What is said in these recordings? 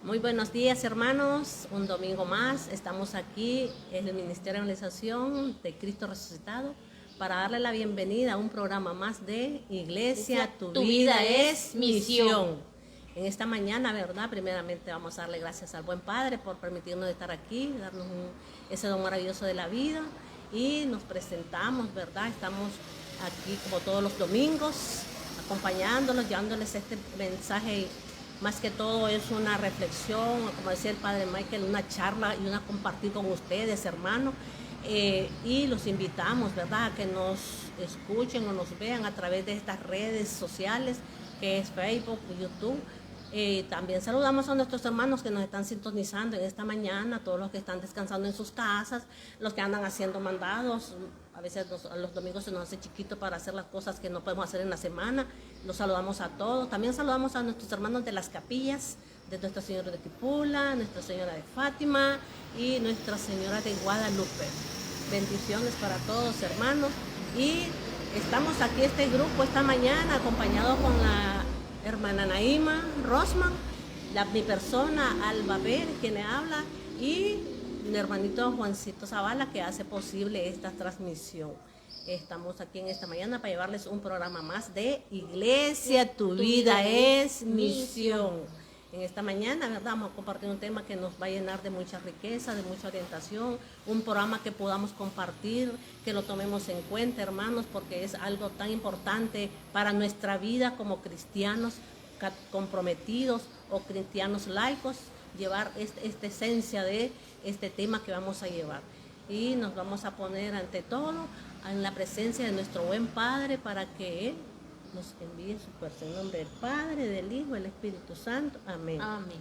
Muy buenos días, hermanos. Un domingo más estamos aquí en el Ministerio de Evangelización de Cristo Resucitado para darle la bienvenida a un programa más de Iglesia, tu vida es misión. En esta mañana, ¿verdad? Primeramente vamos a darle gracias al buen Padre por permitirnos estar aquí, darnos ese don maravilloso de la vida y nos presentamos, ¿verdad? Estamos aquí como todos los domingos, acompañándolos, llevándoles este mensaje. Más que todo es una reflexión, como decía el Padre Michael, una charla y una compartir con ustedes, hermanos. Y los invitamos, ¿verdad?, a que nos escuchen o nos vean a través de estas redes sociales, que es Facebook, YouTube. También saludamos a nuestros hermanos que nos están sintonizando en esta mañana, todos los que están descansando en sus casas, los que andan haciendo mandados. A veces los domingos se nos hace chiquito para hacer las cosas que no podemos hacer en la semana. Los saludamos a todos. También saludamos a nuestros hermanos de las capillas, de Nuestra Señora de Quipula, Nuestra Señora de Fátima y Nuestra Señora de Guadalupe. Bendiciones para todos, hermanos. Y estamos aquí, este grupo, esta mañana, acompañado con la hermana Naima Rosman, mi persona, Alba Pérez, quien le habla, y mi hermanito Juancito Zavala, que hace posible esta transmisión. Estamos aquí en esta mañana para llevarles un programa más de Iglesia, tu vida es misión. En esta mañana, ¿verdad?, vamos a compartir un tema que nos va a llenar de mucha riqueza, de mucha orientación, un programa que podamos compartir, que lo tomemos en cuenta, hermanos, porque es algo tan importante para nuestra vida como cristianos comprometidos o cristianos laicos, llevar esta esencia de este tema que vamos a llevar. Y nos vamos a poner ante todo en la presencia de nuestro buen Padre para que Él nos envíe su fuerza. En nombre del Padre, del Hijo, del Espíritu Santo. Amén. Amén.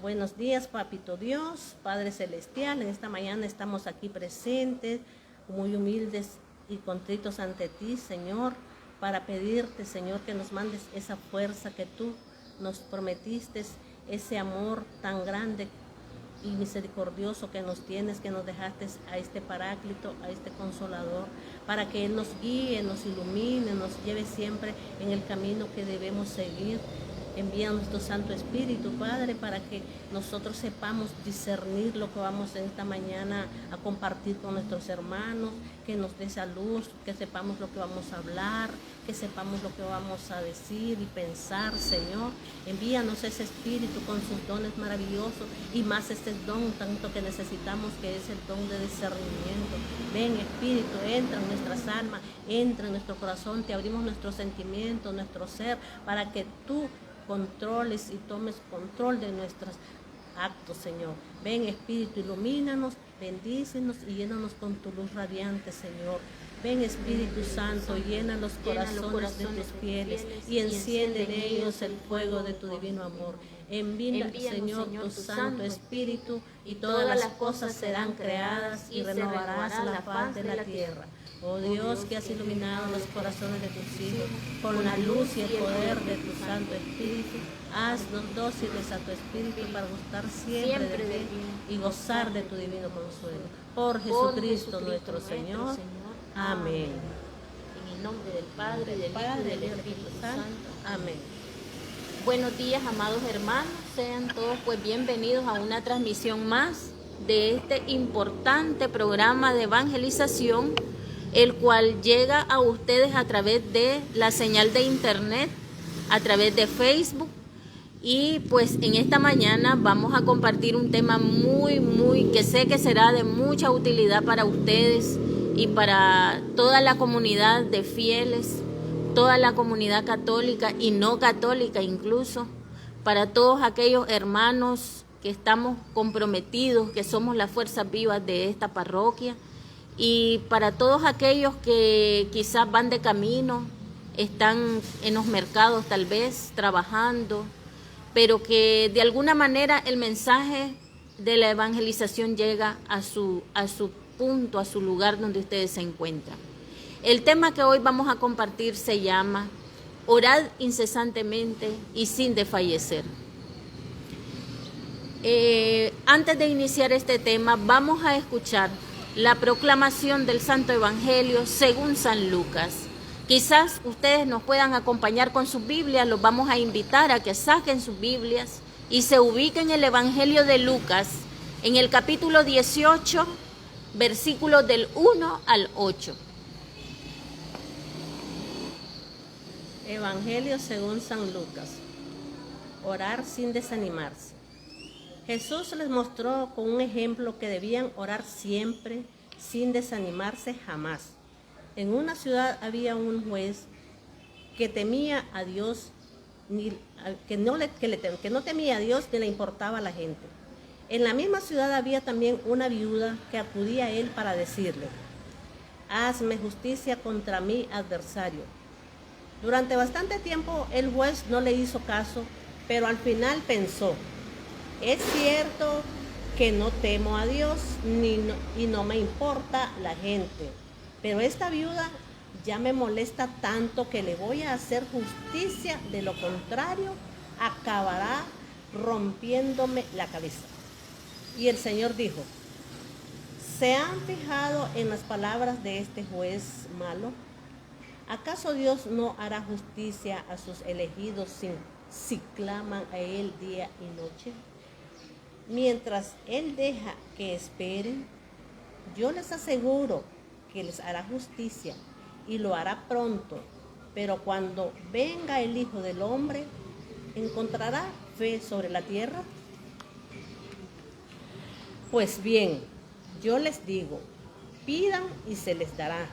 Buenos días, Papito Dios, Padre Celestial. En esta mañana estamos aquí presentes, muy humildes y contritos ante ti, Señor, para pedirte, Señor, que nos mandes esa fuerza que tú nos prometiste, ese amor tan grande y misericordioso que nos tienes, que nos dejaste a este Paráclito, a este Consolador, para que Él nos guíe, nos ilumine, nos lleve siempre en el camino que debemos seguir. Envía nuestro Santo Espíritu, Padre, para que nosotros sepamos discernir lo que vamos en esta mañana a compartir con nuestros hermanos, que nos dé esa luz, que sepamos lo que vamos a hablar, que sepamos lo que vamos a decir y pensar, Señor. Envíanos ese Espíritu con sus dones maravillosos y más este don tanto que necesitamos, que es el don de discernimiento. Ven, Espíritu, entra en nuestras almas, entra en nuestro corazón, te abrimos nuestros sentimientos, nuestro ser, para que tú controles y tomes control de nuestros actos, Señor. Ven, Espíritu, ilumínanos, bendícenos y llénanos con tu luz radiante, Señor. Ven, Espíritu Santo, llena los corazones de tus fieles y enciende en ellos el fuego de tu divino amor. Envía, Señor, tu Santo Espíritu y todas las cosas serán creadas y renovarás la faz de la tierra. Oh Dios, que has iluminado los corazones de tus hijos con la luz y el poder de tu Santo Espíritu, haznos dóciles a tu Espíritu para gustar siempre de ti y gozar de tu divino consuelo. Por Jesucristo nuestro Señor. Amén. En el nombre del Padre, del Hijo y del Espíritu Santo. Amén. Buenos días, amados hermanos. Sean todos pues bienvenidos a una transmisión más de este importante programa de evangelización, el cual llega a ustedes a través de la señal de internet, a través de Facebook. Y pues en esta mañana vamos a compartir un tema que sé que será de mucha utilidad para ustedes y para toda la comunidad de fieles, toda la comunidad católica y no católica incluso, para todos aquellos hermanos que estamos comprometidos, que somos las fuerzas vivas de esta parroquia, y para todos aquellos que quizás van de camino, están en los mercados tal vez trabajando, pero que de alguna manera el mensaje de la evangelización llega a su punto, a su lugar donde ustedes se encuentran. El tema que hoy vamos a compartir se llama Orad incesantemente y sin desfallecer. Antes de iniciar este tema, vamos a escuchar la proclamación del Santo Evangelio según San Lucas. Quizás ustedes nos puedan acompañar con sus Biblias, los vamos a invitar a que saquen sus Biblias y se ubica en el Evangelio de Lucas, en el capítulo 18, versículos del 1 al 8. Evangelio según San Lucas. Orar sin desanimarse. Jesús les mostró con un ejemplo que debían orar siempre, sin desanimarse jamás. En una ciudad había un juez que temía a Dios, que no temía a Dios ni le importaba a la gente. En la misma ciudad había también una viuda que acudía a él para decirle: hazme justicia contra mi adversario. Durante bastante tiempo el juez no le hizo caso, pero al final pensó: es cierto que no temo a Dios y no me importa la gente, pero esta viuda ya me molesta tanto que le voy a hacer justicia, de lo contrario acabará rompiéndome la cabeza. Y el Señor dijo: ¿se han fijado en las palabras de este juez malo? ¿Acaso Dios no hará justicia a sus elegidos si claman a Él día y noche? Mientras Él deja que esperen, yo les aseguro que les hará justicia y lo hará pronto. Pero cuando venga el Hijo del Hombre, ¿encontrará fe sobre la tierra? Pues bien, yo les digo, pidan y se les dará,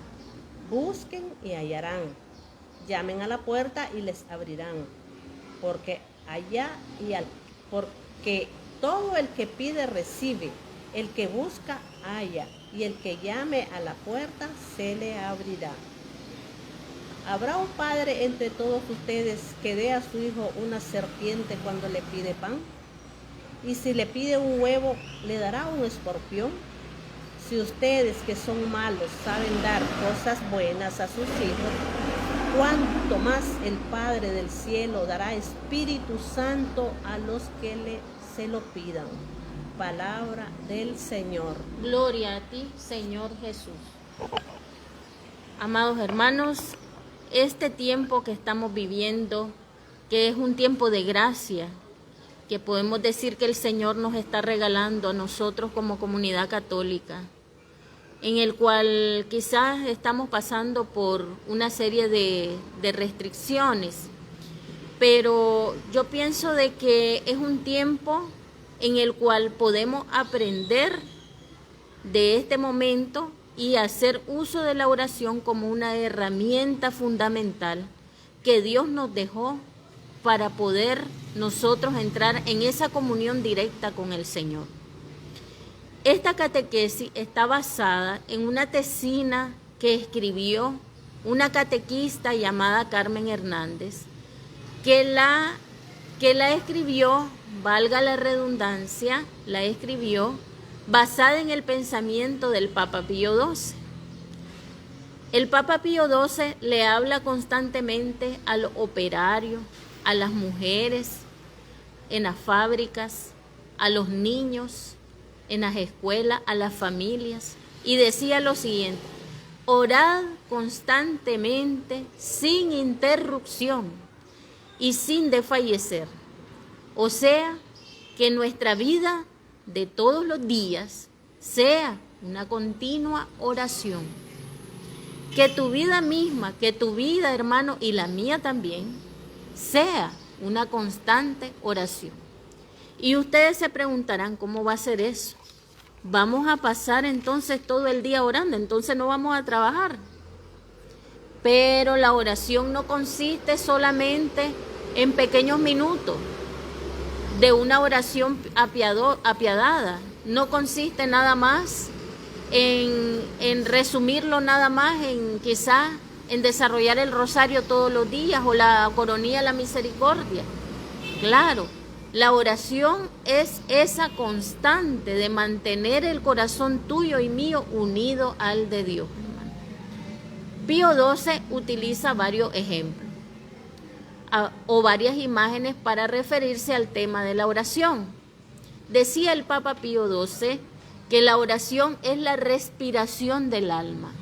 busquen y hallarán, llamen a la puerta y les abrirán, porque todo el que pide recibe, el que busca halla, y el que llame a la puerta se le abrirá. ¿Habrá un padre entre todos ustedes que dé a su hijo una serpiente cuando le pide pan? Y si le pide un huevo, ¿le dará un escorpión? Si ustedes, que son malos, saben dar cosas buenas a sus hijos, ¿cuánto más el Padre del cielo dará Espíritu Santo a los que se lo pidan? Palabra del Señor. Gloria a ti, Señor Jesús. Amados hermanos, este tiempo que estamos viviendo, que es un tiempo de gracia, que podemos decir que el Señor nos está regalando a nosotros como comunidad católica, en el cual quizás estamos pasando por una serie de restricciones, pero yo pienso de que es un tiempo en el cual podemos aprender de este momento y hacer uso de la oración como una herramienta fundamental que Dios nos dejó para poder nosotros entrar en esa comunión directa con el Señor. Esta catequesis está basada en una tesina que escribió una catequista llamada Carmen Hernández, que la escribió, valga la redundancia, la escribió basada en el pensamiento del Papa Pío XII. El Papa Pío XII le habla constantemente al operario, a las mujeres en las fábricas, a los niños en las escuelas, a las familias, y decía lo siguiente: orad constantemente, sin interrupción y sin desfallecer. O sea, que nuestra vida de todos los días sea una continua oración. Que tu vida misma, que tu vida, hermano, y la mía también, sea una constante oración. Y ustedes se preguntarán, ¿cómo va a ser eso? Vamos a pasar entonces todo el día orando, entonces no vamos a trabajar. Pero la oración no consiste solamente en pequeños minutos de una oración apiadada. No consiste nada más en resumirlo nada más en quizás en desarrollar el rosario todos los días o la coronilla de la misericordia. Claro, la oración es esa constante de mantener el corazón tuyo y mío unido al de Dios, hermano. Pío XII utiliza varios ejemplos o varias imágenes para referirse al tema de la oración. Decía el Papa Pío XII que la oración es la respiración del alma.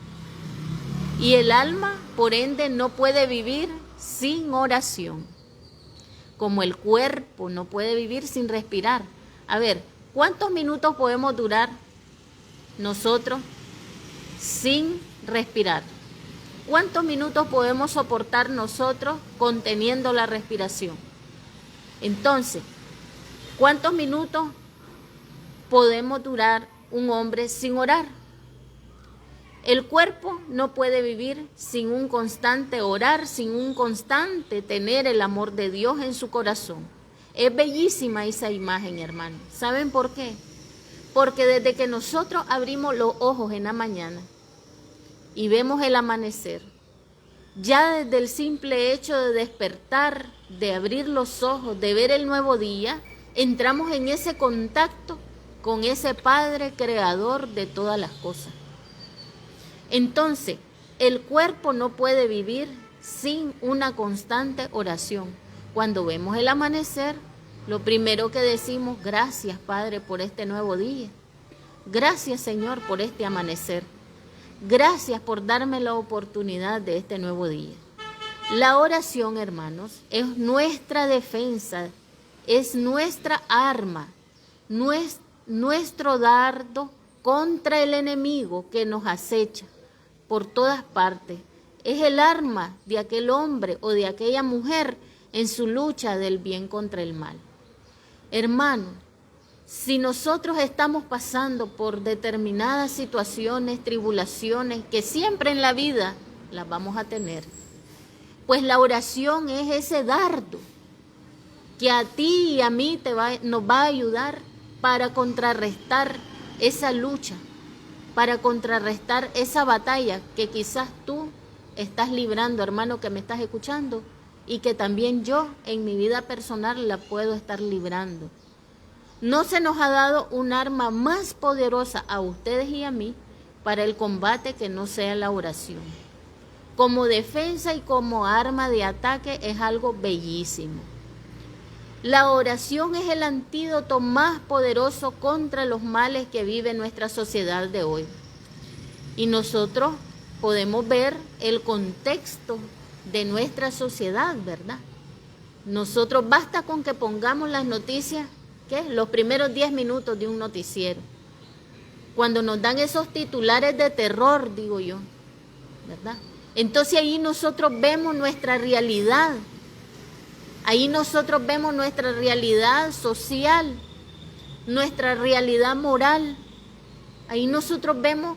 Y el alma, por ende, no puede vivir sin oración. como el cuerpo no puede vivir sin respirar. A ver, ¿cuántos minutos podemos durar nosotros sin respirar? ¿Cuántos minutos podemos soportar nosotros conteniendo la respiración? Entonces, ¿cuántos minutos podemos durar un hombre sin orar? El cuerpo no puede vivir sin un constante orar, sin un constante tener el amor de Dios en su corazón. Es bellísima esa imagen, hermano. ¿Saben por qué? Porque desde que nosotros abrimos los ojos en la mañana y vemos el amanecer, ya desde el simple hecho de despertar, de abrir los ojos, de ver el nuevo día, entramos en ese contacto con ese Padre creador de todas las cosas. Entonces, el cuerpo no puede vivir sin una constante oración. Cuando vemos el amanecer, lo primero que decimos, gracias Padre por este nuevo día. Gracias Señor por este amanecer. Gracias por darme la oportunidad de este nuevo día. La oración, hermanos, es nuestra defensa, es nuestra arma, nuestro dardo contra el enemigo que nos acecha por todas partes. Es el arma de aquel hombre o de aquella mujer en su lucha del bien contra el mal. Hermano, si nosotros estamos pasando por determinadas situaciones, tribulaciones, que siempre en la vida las vamos a tener, pues la oración es ese dardo que a ti y a mí nos va a ayudar para contrarrestar esa lucha, para contrarrestar esa batalla que quizás tú estás librando, hermano, que me estás escuchando, y que también yo en mi vida personal la puedo estar librando. No se nos ha dado un arma más poderosa a ustedes y a mí para el combate que no sea la oración. Como defensa y como arma de ataque es algo bellísimo. La oración es el antídoto más poderoso contra los males que vive nuestra sociedad de hoy. Y nosotros podemos ver el contexto de nuestra sociedad, ¿verdad? Nosotros basta con que pongamos las noticias, ¿qué? Los primeros 10 minutos de un noticiero. Cuando nos dan esos titulares de terror, digo yo, ¿verdad? Entonces ahí nosotros vemos nuestra realidad. Ahí nosotros vemos nuestra realidad social, nuestra realidad moral. Ahí nosotros vemos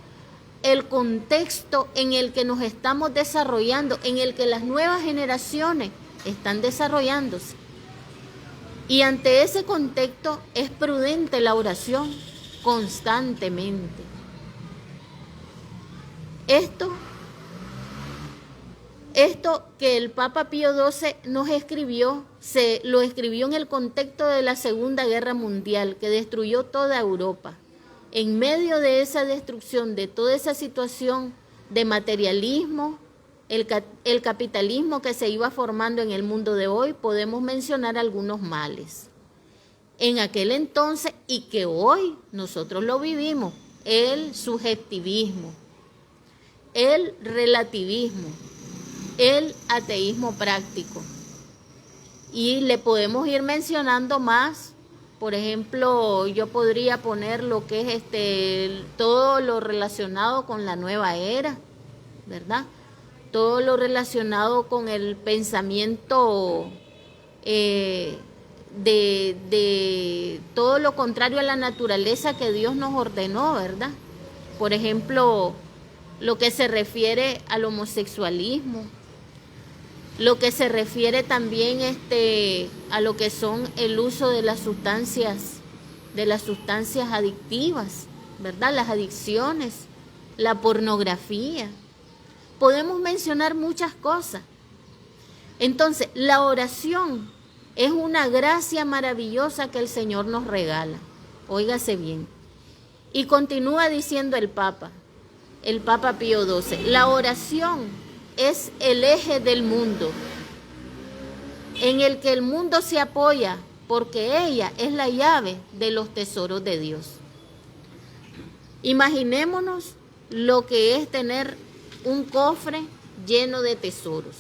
el contexto en el que nos estamos desarrollando, en el que las nuevas generaciones están desarrollándose. Y ante ese contexto es prudente la oración constantemente. Esto que el Papa Pío XII nos escribió, lo escribió en el contexto de la Segunda Guerra Mundial, que destruyó toda Europa. En medio de esa destrucción, de toda esa situación de materialismo, el capitalismo que se iba formando en el mundo de hoy, podemos mencionar algunos males. En aquel entonces, y que hoy nosotros lo vivimos, el subjetivismo, el relativismo, el ateísmo práctico. Y le podemos ir mencionando más. Por ejemplo, yo podría poner lo que es todo lo relacionado con la nueva era, ¿verdad? Todo lo relacionado con el pensamiento de todo lo contrario a la naturaleza que Dios nos ordenó, ¿verdad? Por ejemplo, lo que se refiere al homosexualismo, lo que se refiere también a lo que son el uso de las sustancias adictivas, ¿verdad? Las adicciones, la pornografía. Podemos mencionar muchas cosas. Entonces, la oración es una gracia maravillosa que el Señor nos regala. Óigase bien. Y continúa diciendo el Papa Pío XII, la oración es el eje del mundo, en el que el mundo se apoya, porque ella es la llave de los tesoros de Dios. Imaginémonos lo que es tener un cofre lleno de tesoros.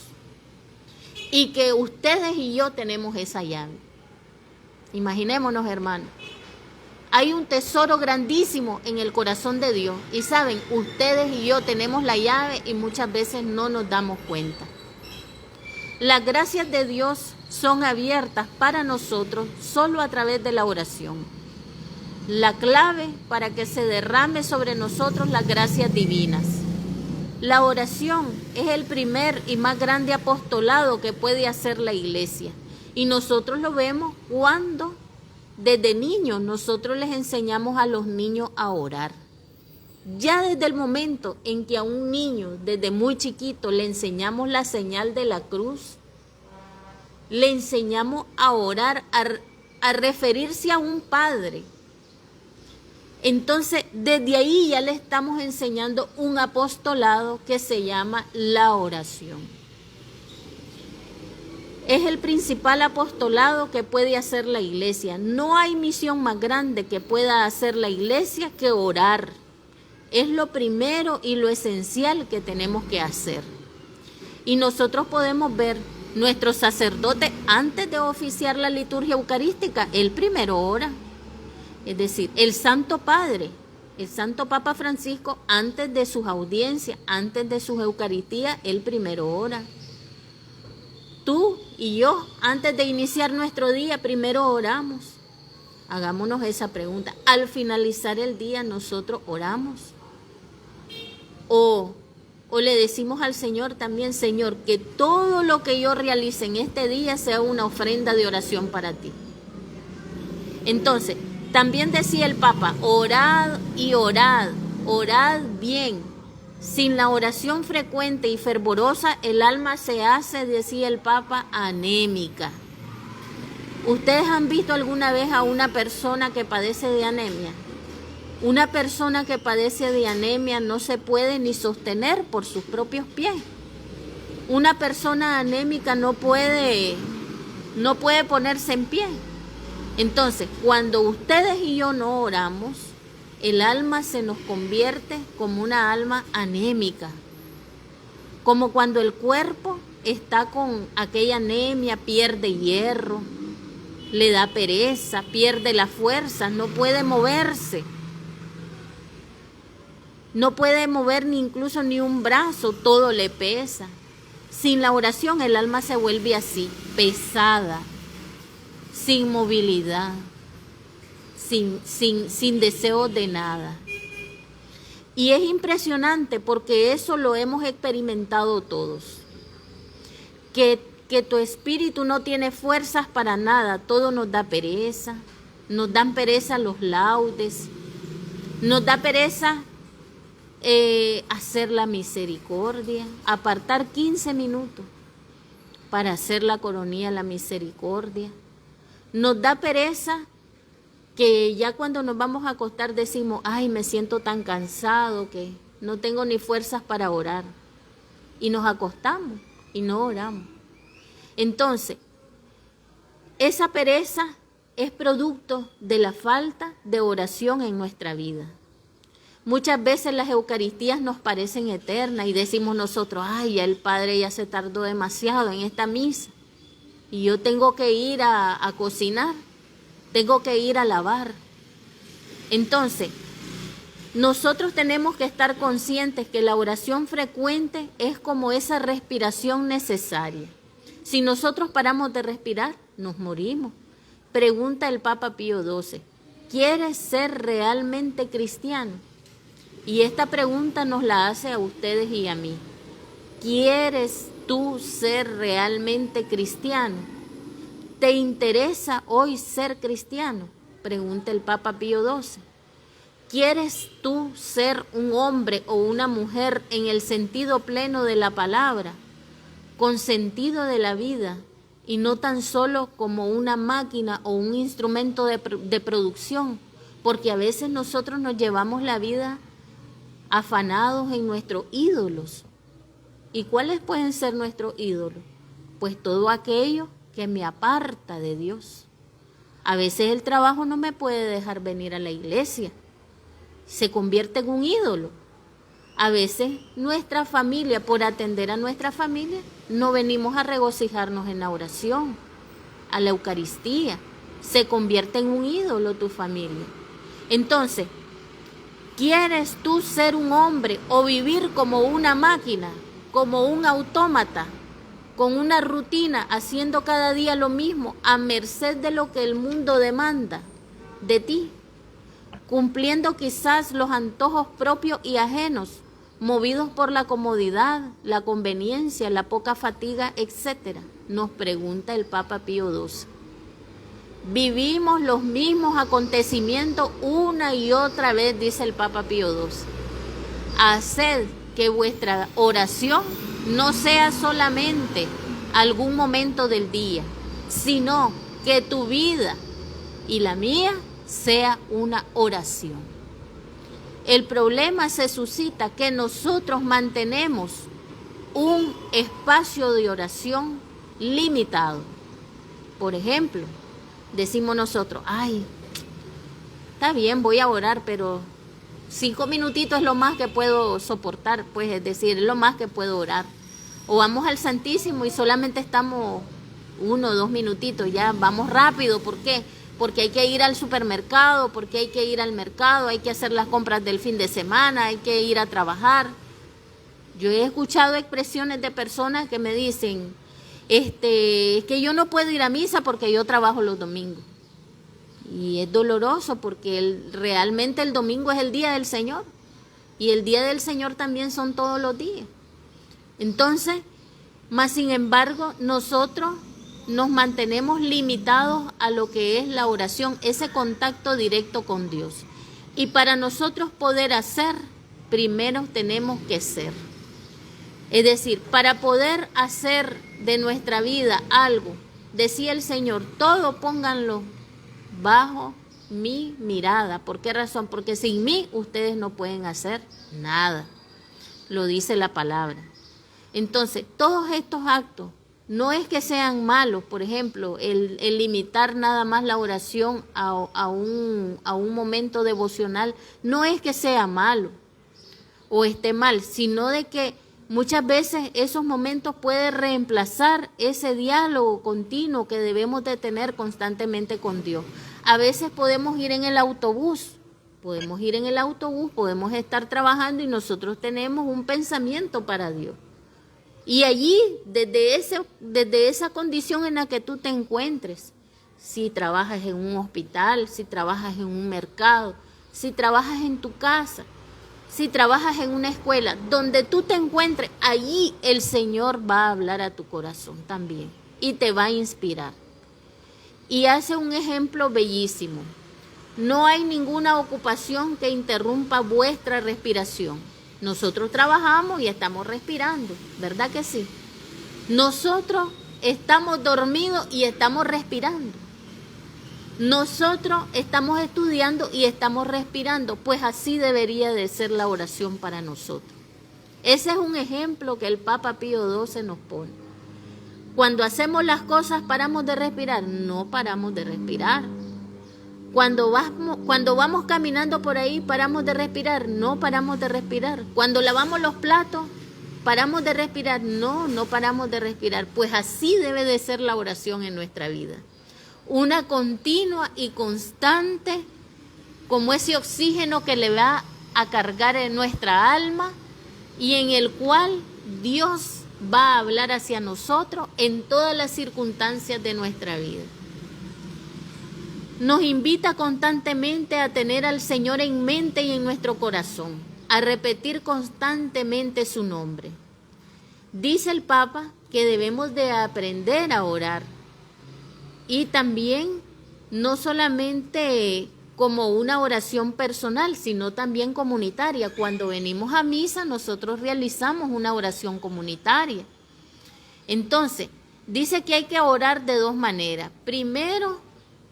y que ustedes y yo tenemos esa llave. Imaginémonos, hermanos. Hay un tesoro grandísimo en el corazón de Dios. Y saben, ustedes y yo tenemos la llave y muchas veces no nos damos cuenta. Las gracias de Dios son abiertas para nosotros solo a través de la oración. La clave para que se derrame sobre nosotros las gracias divinas. La oración es el primer y más grande apostolado que puede hacer la iglesia. Y nosotros lo vemos cuando desde niños nosotros les enseñamos a los niños a orar. Ya desde el momento en que a un niño, desde muy chiquito, le enseñamos la señal de la cruz, le enseñamos a orar, a referirse a un padre. Entonces, desde ahí ya le estamos enseñando un apostolado que se llama la oración. Es el principal apostolado que puede hacer la iglesia. No hay misión más grande que pueda hacer la iglesia que orar. Es lo primero y lo esencial que tenemos que hacer. Y nosotros podemos ver nuestro sacerdote antes de oficiar la liturgia eucarística, él primero ora. Es decir, el Santo Padre, el Santo Papa Francisco, antes de sus audiencias, antes de sus Eucaristías, él primero ora. Tú y yo, antes de iniciar nuestro día, primero oramos. Hagámonos esa pregunta. Al finalizar el día, nosotros oramos. O le decimos al Señor también, Señor, que todo lo que yo realice en este día sea una ofrenda de oración para ti. Entonces, también decía el Papa, orad y orad, orad bien. Sin la oración frecuente y fervorosa, el alma se hace, decía el Papa, anémica. ¿Ustedes han visto alguna vez a una persona que padece de anemia? Una persona que padece de anemia no se puede ni sostener por sus propios pies. Una persona anémica no puede ponerse en pie. Entonces, cuando ustedes y yo no oramos, el alma se nos convierte como una alma anémica. Como cuando el cuerpo está con aquella anemia, pierde hierro, le da pereza, pierde la fuerza, no puede moverse. No puede mover ni incluso ni un brazo, todo le pesa. Sin la oración el alma se vuelve así, pesada, sin movilidad, sin deseo de nada. Y es impresionante porque eso lo hemos experimentado todos. Que tu espíritu no tiene fuerzas para nada, todo nos da pereza, nos dan pereza los laudes, nos da pereza hacer la misericordia, apartar 15 minutos para hacer la coronilla, la misericordia. Nos da pereza que ya cuando nos vamos a acostar decimos, ay, me siento tan cansado que no tengo ni fuerzas para orar. Y nos acostamos y no oramos. Entonces, esa pereza es producto de la falta de oración en nuestra vida. Muchas veces las Eucaristías nos parecen eternas y decimos nosotros, ay, ya el Padre ya se tardó demasiado en esta misa y yo tengo que ir a cocinar, tengo que ir a lavar. Entonces, nosotros tenemos que estar conscientes que la oración frecuente es como esa respiración necesaria. Si nosotros paramos de respirar, nos morimos. Pregunta el Papa Pío XII, ¿quieres ser realmente cristiano? Y esta pregunta nos la hace a ustedes y a mí. ¿Quieres tú ser realmente cristiano? ¿Te interesa hoy ser cristiano? Pregunta el Papa Pío XII. ¿Quieres tú ser un hombre o una mujer en el sentido pleno de la palabra, con sentido de la vida y no tan solo como una máquina o un instrumento de producción? Porque a veces nosotros nos llevamos la vida afanados en nuestros ídolos. ¿Y cuáles pueden ser nuestros ídolos? Pues todo aquello que me aparta de Dios. A veces el trabajo no me puede dejar venir a la iglesia. Se convierte en un ídolo. A veces nuestra familia, por atender a nuestra familia, no venimos a regocijarnos en la oración, a la Eucaristía. Se convierte en un ídolo tu familia. Entonces, ¿quieres tú ser un hombre o vivir como una máquina, como un autómata, con una rutina, haciendo cada día lo mismo, a merced de lo que el mundo demanda de ti, cumpliendo quizás los antojos propios y ajenos, movidos por la comodidad, la conveniencia, la poca fatiga, etcétera? Nos pregunta el Papa Pío XII. Vivimos los mismos acontecimientos una y otra vez, dice el Papa Pío XII. Haced que vuestra oración no sea solamente algún momento del día, sino que tu vida y la mía sea una oración. El problema se suscita que nosotros mantenemos un espacio de oración limitado. Por ejemplo, decimos nosotros, ay, está bien, voy a orar, pero 5 minutitos es lo más que puedo soportar, pues es decir, es lo más que puedo orar. O vamos al Santísimo y solamente estamos 1 o 2 minutitos, ya vamos rápido. ¿Por qué? Porque hay que ir al supermercado, porque hay que ir al mercado, hay que hacer las compras del fin de semana, hay que ir a trabajar. Yo he escuchado expresiones de personas que me dicen, es que yo no puedo ir a misa porque yo trabajo los domingos. Y es doloroso porque realmente el domingo es el día del Señor. Y el día del Señor también son todos los días. Entonces, más sin embargo, nosotros nos mantenemos limitados a lo que es la oración, ese contacto directo con Dios. Y para nosotros poder hacer, primero tenemos que ser. Es decir, para poder hacer de nuestra vida algo, decía el Señor, todo pónganlo bajo mi mirada. ¿Por qué razón? Porque sin mí ustedes no pueden hacer nada. Lo dice la palabra. Entonces, todos estos actos no es que sean malos. Por ejemplo, el limitar nada más la oración a un momento devocional, no es que sea malo o esté mal, sino de que muchas veces esos momentos pueden reemplazar ese diálogo continuo que debemos de tener constantemente con Dios. A veces podemos ir en el autobús, podemos estar trabajando y nosotros tenemos un pensamiento para Dios. Y allí, desde esa condición en la que tú te encuentres, si trabajas en un hospital, si trabajas en un mercado, si trabajas en tu casa, si trabajas en una escuela, donde tú te encuentres, allí el Señor va a hablar a tu corazón también y te va a inspirar. Y hace un ejemplo bellísimo. No hay ninguna ocupación que interrumpa vuestra respiración. Nosotros trabajamos y estamos respirando, ¿verdad que sí? Nosotros estamos dormidos y estamos respirando. Nosotros estamos estudiando y estamos respirando, pues así debería de ser la oración para nosotros. Ese es un ejemplo que el Papa Pío XII nos pone. Cuando hacemos las cosas, ¿paramos de respirar? No paramos de respirar. Cuando vamos caminando por ahí, ¿paramos de respirar? No paramos de respirar. Cuando lavamos los platos, ¿paramos de respirar? No, no paramos de respirar. Pues así debe de ser la oración en nuestra vida. Una continua y constante, como ese oxígeno que le va a cargar en nuestra alma y en el cual Dios va a hablar hacia nosotros en todas las circunstancias de nuestra vida. Nos invita constantemente a tener al Señor en mente y en nuestro corazón, a repetir constantemente su nombre. Dice el Papa que debemos de aprender a orar y también no solamente como una oración personal, sino también comunitaria. Cuando venimos a misa, nosotros realizamos una oración comunitaria. Entonces, dice que hay que orar de 2 maneras. Primero,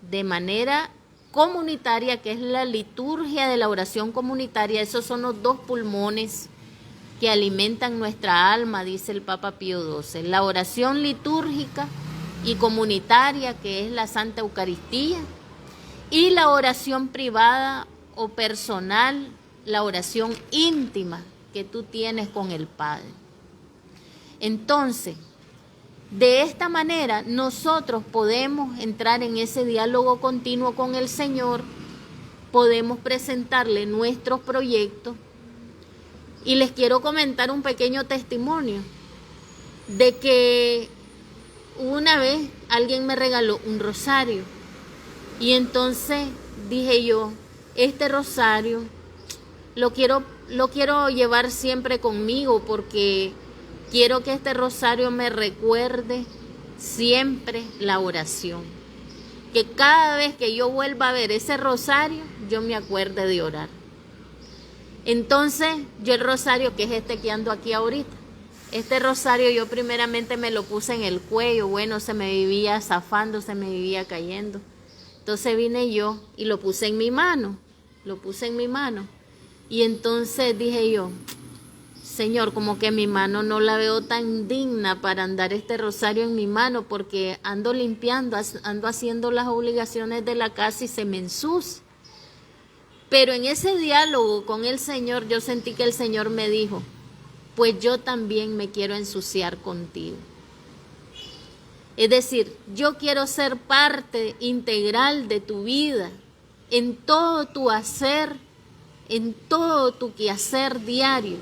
de manera comunitaria, que es la liturgia de la oración comunitaria. Esos son los 2 pulmones que alimentan nuestra alma, dice el Papa Pío XII. La oración litúrgica y comunitaria, que es la Santa Eucaristía, y la oración privada o personal, la oración íntima, que tú tienes con el Padre. Entonces, de esta manera nosotros podemos entrar en ese diálogo continuo con el Señor, podemos presentarle nuestros proyectos. Y les quiero comentar un pequeño testimonio de que una vez alguien me regaló un rosario y entonces dije yo, este rosario lo quiero llevar siempre conmigo porque quiero que este rosario me recuerde siempre la oración. Que cada vez que yo vuelva a ver ese rosario, yo me acuerde de orar. Entonces, yo el rosario, que es este que ando aquí ahorita, este rosario yo primeramente me lo puse en el cuello, bueno, se me vivía zafando, se me vivía cayendo. Entonces vine yo y lo puse en mi mano, Y entonces dije yo, Señor, como que mi mano no la veo tan digna para andar este rosario en mi mano porque ando limpiando, ando haciendo las obligaciones de la casa y se me ensucia. Pero en ese diálogo con el Señor yo sentí que el Señor me dijo, pues yo también me quiero ensuciar contigo. Es decir, yo quiero ser parte integral de tu vida, en todo tu hacer, en todo tu quehacer diario.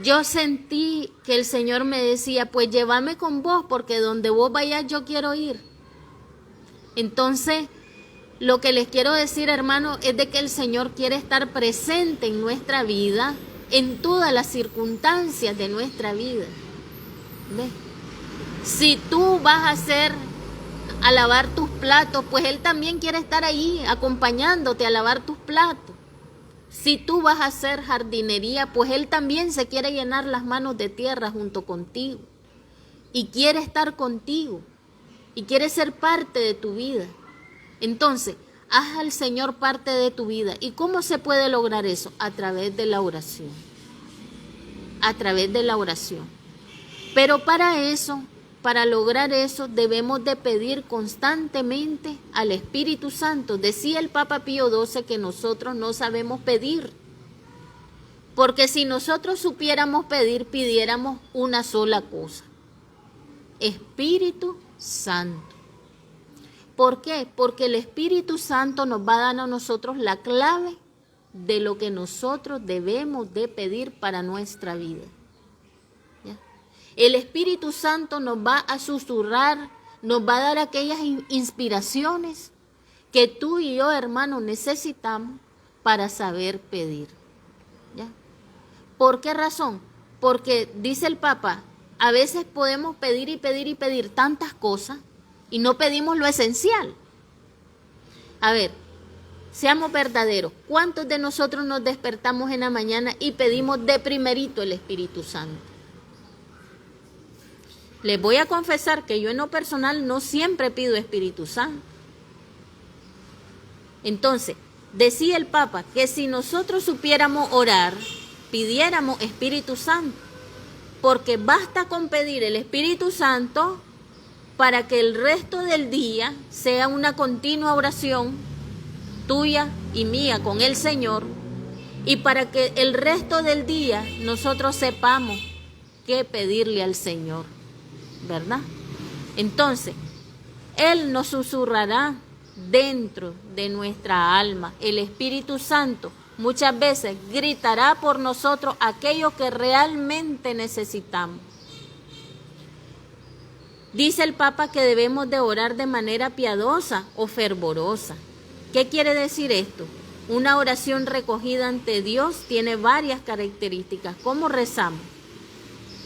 Yo sentí que el Señor me decía, pues llévame con vos, porque donde vos vayas yo quiero ir. Entonces, lo que les quiero decir, hermano, es de que el Señor quiere estar presente en nuestra vida, en todas las circunstancias de nuestra vida. ¿Ves? Si tú vas a lavar tus platos, pues Él también quiere estar ahí acompañándote a lavar tus platos. Si tú vas a hacer jardinería, pues Él también se quiere llenar las manos de tierra junto contigo. Y quiere estar contigo. Y quiere ser parte de tu vida. Entonces, haz al Señor parte de tu vida. ¿Y cómo se puede lograr eso? A través de la oración. A través de la oración. Pero para lograr eso, debemos de pedir constantemente al Espíritu Santo. Decía el Papa Pío XII que nosotros no sabemos pedir. Porque si nosotros supiéramos pedir, pidiéramos una sola cosa. Espíritu Santo. ¿Por qué? Porque el Espíritu Santo nos va a dar a nosotros la clave de lo que nosotros debemos de pedir para nuestra vida. ¿Ya? El Espíritu Santo nos va a susurrar, nos va a dar aquellas inspiraciones que tú y yo, hermano, necesitamos para saber pedir. ¿Ya? ¿Por qué razón? Porque dice el Papa, a veces podemos pedir y pedir y pedir tantas cosas y no pedimos lo esencial. A ver, seamos verdaderos. ¿Cuántos de nosotros nos despertamos en la mañana y pedimos de primerito el Espíritu Santo? Les voy a confesar que yo en lo personal no siempre pido Espíritu Santo. Entonces, decía el Papa que si nosotros supiéramos orar, pidiéramos Espíritu Santo, porque basta con pedir el Espíritu Santo para que el resto del día sea una continua oración tuya y mía con el Señor, y para que el resto del día nosotros sepamos qué pedirle al Señor, ¿verdad? Entonces, Él nos susurrará dentro de nuestra alma. El Espíritu Santo muchas veces gritará por nosotros aquello que realmente necesitamos. Dice el Papa que debemos de orar de manera piadosa o fervorosa. ¿Qué quiere decir esto? Una oración recogida ante Dios tiene varias características. ¿Cómo rezamos?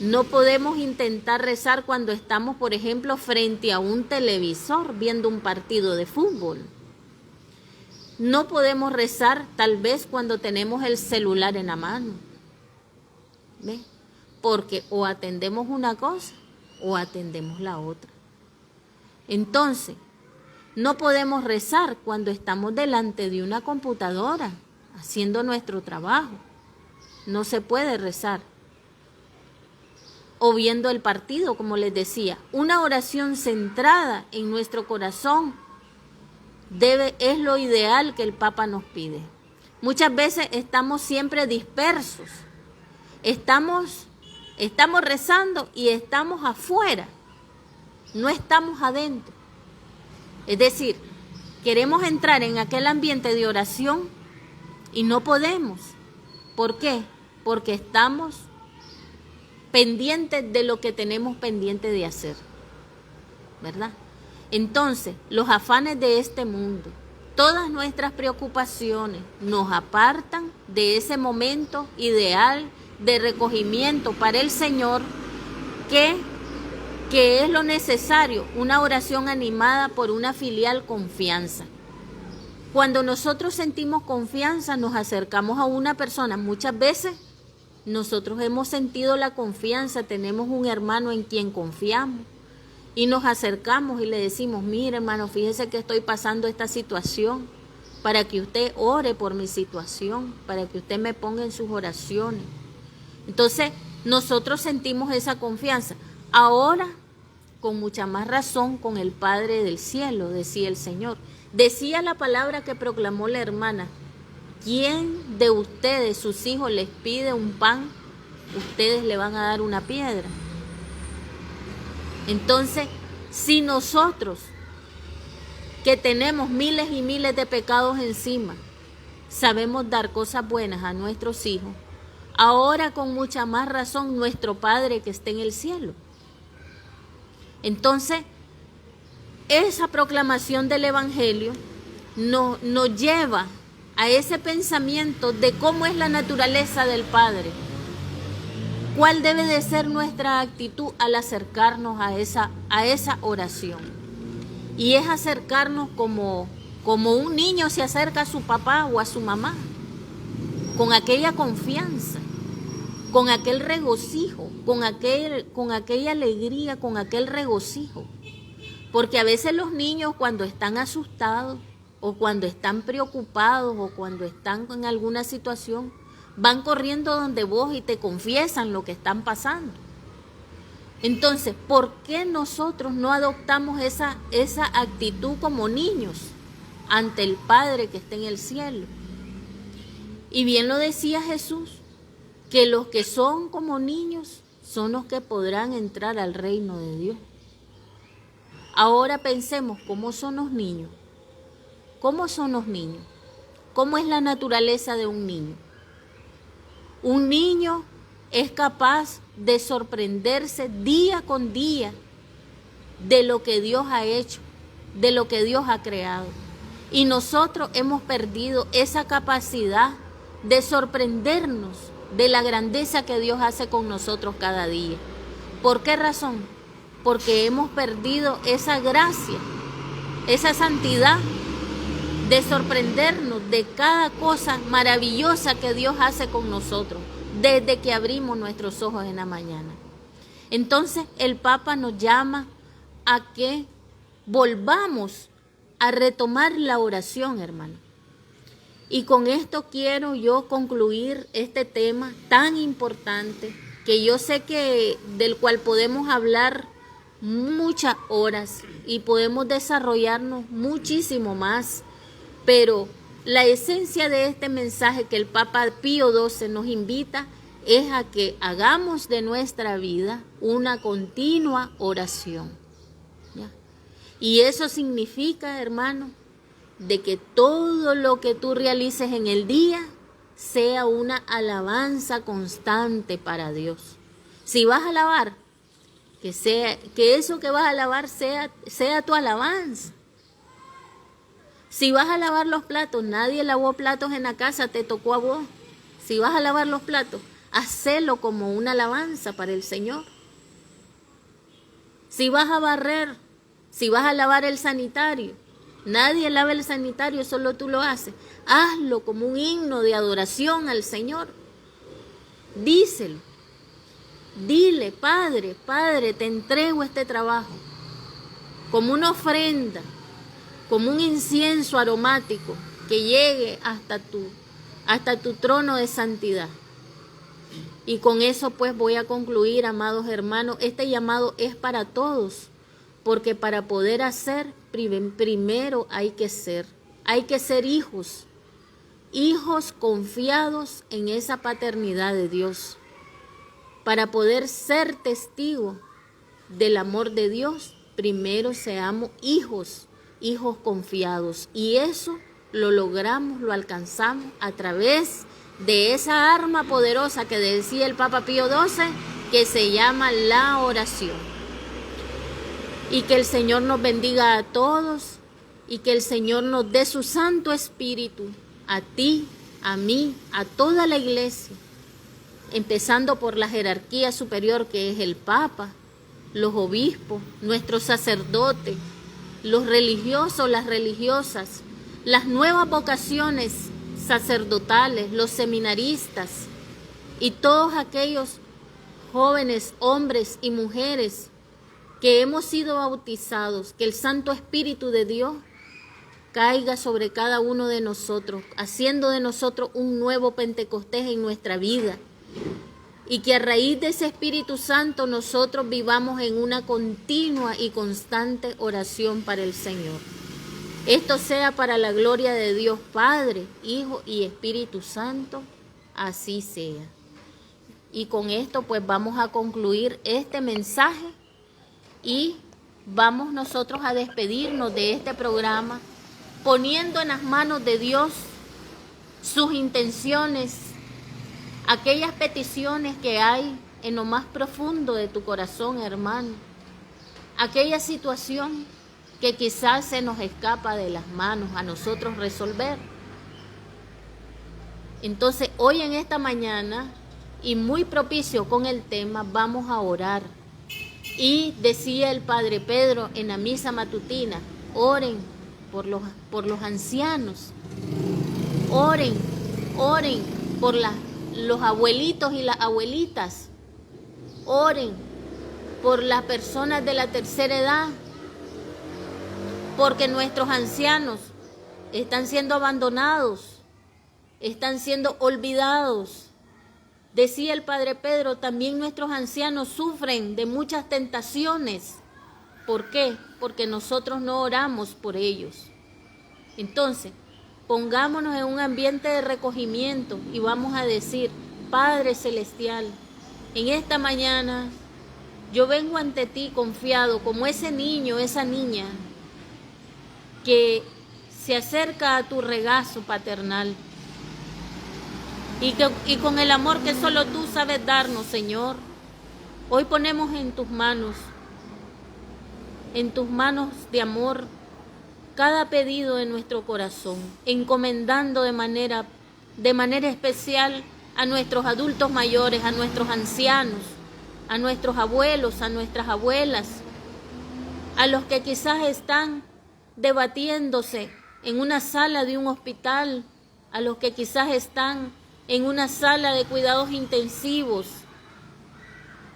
No podemos intentar rezar cuando estamos, por ejemplo, frente a un televisor viendo un partido de fútbol. No podemos rezar tal vez cuando tenemos el celular en la mano. ¿Ves? Porque o atendemos una cosa o atendemos la otra. Entonces, no podemos rezar cuando estamos delante de una computadora haciendo nuestro trabajo. No se puede rezar. O viendo el partido, como les decía. Una oración centrada en nuestro corazón es lo ideal que el Papa nos pide. Muchas veces estamos siempre dispersos. Estamos rezando y estamos afuera. No estamos adentro. Es decir, queremos entrar en aquel ambiente de oración y no podemos. ¿Por qué? Porque estamos pendientes de lo que tenemos pendiente de hacer, ¿verdad? Entonces, los afanes de este mundo, todas nuestras preocupaciones nos apartan de ese momento ideal de recogimiento para el Señor, que es lo necesario, una oración animada por una filial confianza. Cuando nosotros sentimos confianza, nos acercamos a una persona. Muchas veces nosotros hemos sentido la confianza, tenemos un hermano en quien confiamos y nos acercamos y le decimos: mire, hermano, fíjese que estoy pasando esta situación, para que usted ore por mi situación, para que usted me ponga en sus oraciones. Entonces, nosotros sentimos esa confianza. Ahora, con mucha más razón, con el Padre del cielo, decía el Señor. Decía la palabra que proclamó la hermana: ¿quién de ustedes, sus hijos, les pide un pan? Ustedes le van a dar una piedra. Entonces, si nosotros, que tenemos miles y miles de pecados encima, sabemos dar cosas buenas a nuestros hijos, ahora con mucha más razón nuestro Padre que está en el cielo. Entonces, esa proclamación del Evangelio nos lleva a ese pensamiento de cómo es la naturaleza del Padre. ¿Cuál debe de ser nuestra actitud al acercarnos a esa oración? Y es acercarnos como un niño se acerca a su papá o a su mamá, con aquella confianza, con aquel regocijo, con aquella alegría, con aquel regocijo. Porque a veces los niños, cuando están asustados o cuando están preocupados o cuando están en alguna situación, van corriendo donde vos y te confiesan lo que están pasando. Entonces, ¿por qué nosotros no adoptamos esa actitud como niños ante el Padre que está en el cielo? Y bien lo decía Jesús, que los que son como niños son los que podrán entrar al reino de Dios. Ahora pensemos, ¿cómo son los niños? ¿Cómo son los niños? ¿Cómo es la naturaleza de un niño? Un niño es capaz de sorprenderse día con día de lo que Dios ha hecho, de lo que Dios ha creado. Y nosotros hemos perdido esa capacidad de sorprendernos de la grandeza que Dios hace con nosotros cada día. ¿Por qué razón? Porque hemos perdido esa gracia, esa santidad de sorprendernos de cada cosa maravillosa que Dios hace con nosotros desde que abrimos nuestros ojos en la mañana. Entonces el Papa nos llama a que volvamos a retomar la oración, hermano. Y con esto quiero yo concluir este tema tan importante, que yo sé que del cual podemos hablar muchas horas y podemos desarrollarnos muchísimo más, pero la esencia de este mensaje que el Papa Pío XII nos invita es a que hagamos de nuestra vida una continua oración, ¿ya? Y eso significa, hermano, de que todo lo que tú realices en el día sea una alabanza constante para Dios. Si vas a alabar, que eso que vas a alabar sea tu alabanza. Si vas a lavar los platos, nadie lavó platos en la casa, te tocó a vos. Si vas a lavar los platos, hacelo como una alabanza para el Señor. Si vas a barrer, si vas a lavar el sanitario, nadie lava el sanitario, solo tú lo haces. Hazlo como un himno de adoración al Señor. Díselo. Dile: Padre, te entrego este trabajo como una ofrenda, como un incienso aromático que llegue hasta tu trono de santidad. Y con eso pues voy a concluir, amados hermanos. Este llamado es para todos, porque para poder hacer, primero hay que ser hijos. hijos confiados en esa paternidad de Dios, para poder ser testigo del amor de Dios. Primero seamos hijos confiados, y eso lo logramos, lo alcanzamos a través de esa arma poderosa que decía el Papa Pío XII, que se llama la oración. Y que el Señor nos bendiga a todos, y que el Señor nos dé su Santo Espíritu, a ti, a mí, a toda la iglesia, empezando por la jerarquía superior que es el Papa, los obispos, nuestros sacerdotes, los religiosos, las religiosas, las nuevas vocaciones sacerdotales, los seminaristas y todos aquellos jóvenes, hombres y mujeres que hemos sido bautizados, que el Santo Espíritu de Dios caiga sobre cada uno de nosotros, haciendo de nosotros un nuevo Pentecostés en nuestra vida, y que a raíz de ese Espíritu Santo nosotros vivamos en una continua y constante oración para el Señor. Esto sea para la gloria de Dios Padre, Hijo y Espíritu Santo, así sea. Y con esto pues vamos a concluir este mensaje y vamos nosotros a despedirnos de este programa, poniendo en las manos de Dios sus intenciones, aquellas peticiones que hay en lo más profundo de tu corazón, hermano, aquella situación que quizás se nos escapa de las manos a nosotros resolver. Entonces, hoy en esta mañana, y muy propicio con el tema, vamos a orar. Y decía el Padre Pedro en la misa matutina, oren por los ancianos, oren por los abuelitos y las abuelitas, oren por las personas de la tercera edad, porque nuestros ancianos están siendo abandonados, están siendo olvidados. Decía el Padre Pedro, también nuestros ancianos sufren de muchas tentaciones. ¿Por qué? Porque nosotros no oramos por ellos. Entonces, pongámonos en un ambiente de recogimiento y vamos a decir, Padre Celestial, en esta mañana yo vengo ante ti confiado como ese niño, esa niña que se acerca a tu regazo paternal y con el amor que solo tú sabes darnos, Señor. Hoy ponemos en tus manos de amor, cada pedido de nuestro corazón, encomendando de manera especial a nuestros adultos mayores, a nuestros ancianos, a nuestros abuelos, a nuestras abuelas, a los que quizás están debatiéndose en una sala de un hospital, a los que quizás están en una sala de cuidados intensivos,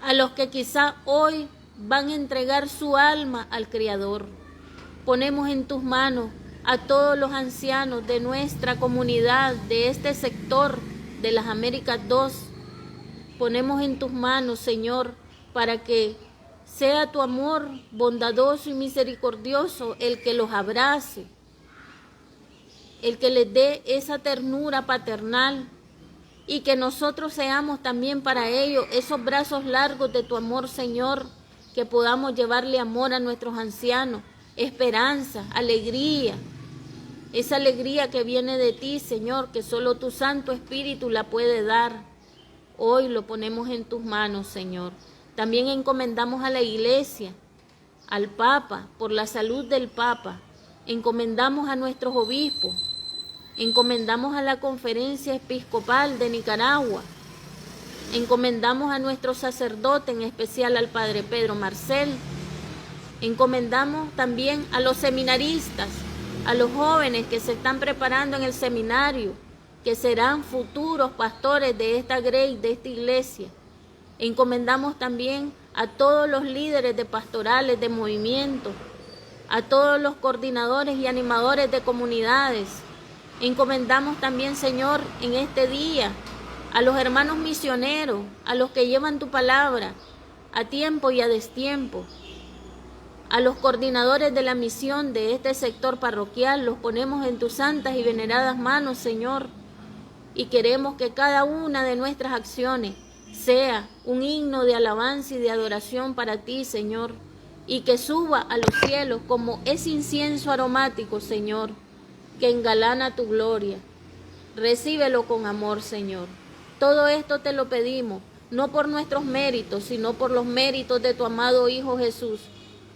a los que quizás hoy van a entregar su alma al Creador. Ponemos en tus manos a todos los ancianos de nuestra comunidad, de este sector de las Américas 2. Ponemos en tus manos, Señor, para que sea tu amor bondadoso y misericordioso el que los abrace, el que les dé esa ternura paternal, y que nosotros seamos también para ellos esos brazos largos de tu amor, Señor, que podamos llevarle amor a nuestros ancianos, esperanza, alegría, esa alegría que viene de ti, Señor, que solo tu Santo Espíritu la puede dar. Hoy lo ponemos en tus manos, Señor. También encomendamos a la Iglesia, al Papa, por la salud del Papa. Encomendamos a nuestros obispos, encomendamos a la Conferencia Episcopal de Nicaragua, encomendamos a nuestro sacerdote, en especial al Padre Pedro Marcel. Encomendamos también a los seminaristas, a los jóvenes que se están preparando en el seminario, que serán futuros pastores de esta grey, de esta iglesia. Encomendamos también a todos los líderes de pastorales, de movimientos, a todos los coordinadores y animadores de comunidades. Encomendamos también, Señor, en este día a los hermanos misioneros, a los que llevan tu palabra a tiempo y a destiempo, a los coordinadores de la misión de este sector parroquial. Los ponemos en tus santas y veneradas manos, Señor, y queremos que cada una de nuestras acciones sea un himno de alabanza y de adoración para ti, Señor, y que suba a los cielos como ese incienso aromático, Señor, que engalana tu gloria. Recíbelo con amor, Señor. Todo esto te lo pedimos, no por nuestros méritos, sino por los méritos de tu amado Hijo Jesús,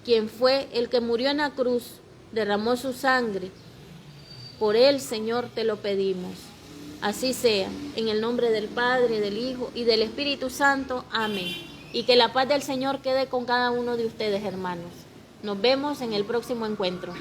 quien fue el que murió en la cruz, derramó su sangre. Por él, Señor, te lo pedimos. Así sea, en el nombre del Padre, del Hijo y del Espíritu Santo. Amén. Y que la paz del Señor quede con cada uno de ustedes, hermanos. Nos vemos en el próximo encuentro.